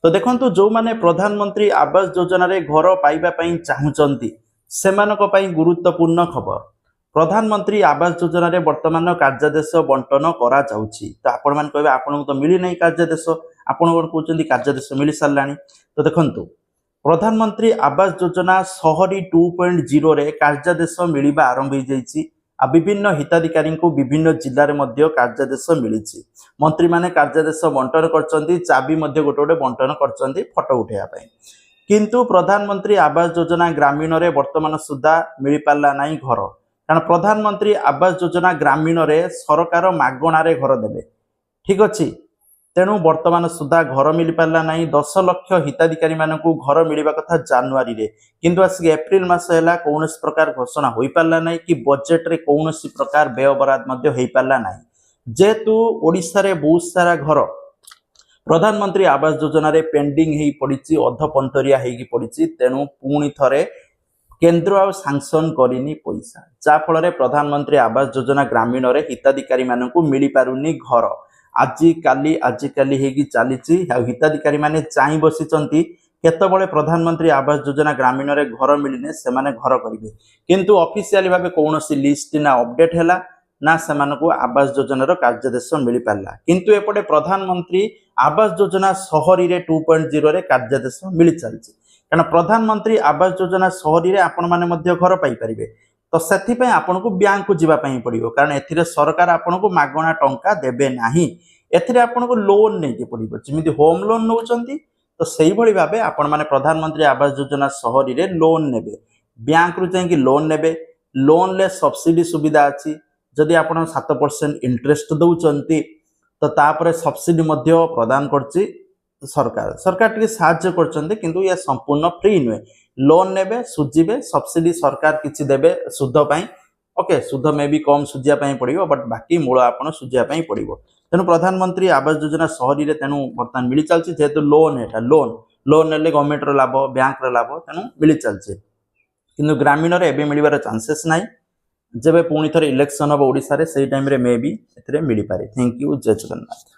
तो देखंतु जो माने प्रधानमंत्री आवास योजना रे घर पाइबा पई चाहुचंती सेमानक पई गुरुत्वपूर्ण खबर। प्रधानमंत्री आवास योजना रे वर्तमान कार्यादेश बंटन करा जाउछि। तो आपण मान कहबे आपन तो मिली नै कार्यादेश, आपण कोन कहउचंती कार्यादेश मिली सारलानी। तो देखंतु प्रधानमंत्री आवास योजना शहरी 2.0 रे कार्यादेश मिलिबा आरंभ हो जाइछि। आ विभिन्न हिताधिकारी को विभिन्न जिले में कार्यादेश मिली। मंत्री माने कार्यादेश बंटन करचंती, चाबी गोटे गोटे बंटन करचंती फोटो उठाइबा। किंतु प्रधानमंत्री आवास योजना ग्रामीण रे वर्तमान सुधा मिल पारला नाही घर, कारण प्रधानमंत्री आवास योजना ग्रामीण रे सरकार मागणा रे घर देबे। ठीक अछि, तेणु वर्तमान सुधा घर मिल पारला नाही। 10 लाख हिताधिकारी मानकू घर मिलवा कथा जनवरी रे, किंतु आसिक एप्रिल मास हैला कौनसी प्रकार घोषणा होई पारला नाही कि बजेट रे कौनसी प्रकार व्यय बराद मध्य होई पारला नाही। जेतु ओडिसा रे बहुत सारा घर प्रधानमंत्री आवास योजना रे पेंडिंग हेई पड़िछि, अधपंतरिया हेई पड़िछि, तेणु पुणी थरे केंद्र आ सांक्शन करिनी पैसा, जा फल रे प्रधानमंत्री आवास योजना ग्रामीण रे हिताधिकारी मानकू मिली पारुनी घर। आजिकाली हेगी चलीची हिताधिकारी माने चाहि बसिचंती केतबळे प्रधानमंत्री आवास योजना ग्रामीण रे घर मिलिने से माने घर करिवे, किंतु ऑफिशियली भाबे कोनोसी लिस्ट ना अपडेट हैला ना सेमानकू आवास योजना रो कार्यादेश मिली पारला। किंतु एपटे प्रधानमंत्री आवास योजना शहरी रे 2.0 रे कार्यादेश मिली चलछि, कारण प्रधानमंत्री आवास योजना शहरी रे आपण माने मध्य घर पाई परिबे। तो सेथि पय आपनको बैंक को जिबा पई पड़िबो, कारण एथिरे सरकार आपनको मागणा टंका देबे नाही। एथिरे आपनको लोन नै के पड़िबो, जेमिति होम लोन नउचंती तो सेही भली भाबे आपण माने प्रधानमंत्री आवास योजना शहरी रे लोन नेबे, बैंक रु जाई कि लोन नेबे। लोन ले सब्सिडी सुविधा अछि, जदि आपण 7% इंटरेस्ट दउचंती तो तापरे सब्सिडी मध्य प्रदान करछि सरकार। सरकार टिके साहाय्य करचंती, किंतु ये संपूर्ण फ्री नुहे। लोन नेबे, सुझिबे, सब्सिडी सरकार किछि देबे सुध पई। ओके, सुध में भी कम सुझिया पई पड़िबो, बट बाकी मूल आपण सुझिया पई पड़िबो। तेणु प्रधानमंत्री आवास योजना शहरी रे तेणु वर्तमान मिली चलछि, जेतु लोन एटा लोन नेले गवर्नमेंट रो लाभ, बैंक रो लाभ, तेणु मिली चलछि। किंतु ग्रामीण रे एबे मिलिबार चांसेस नाही। जेबे पुणी थरे इलेक्शन अब ओडिसा रे सेही टाइम रे मे बी एथिरे मिली पारे। थैंक यू, जय जगन्नाथ।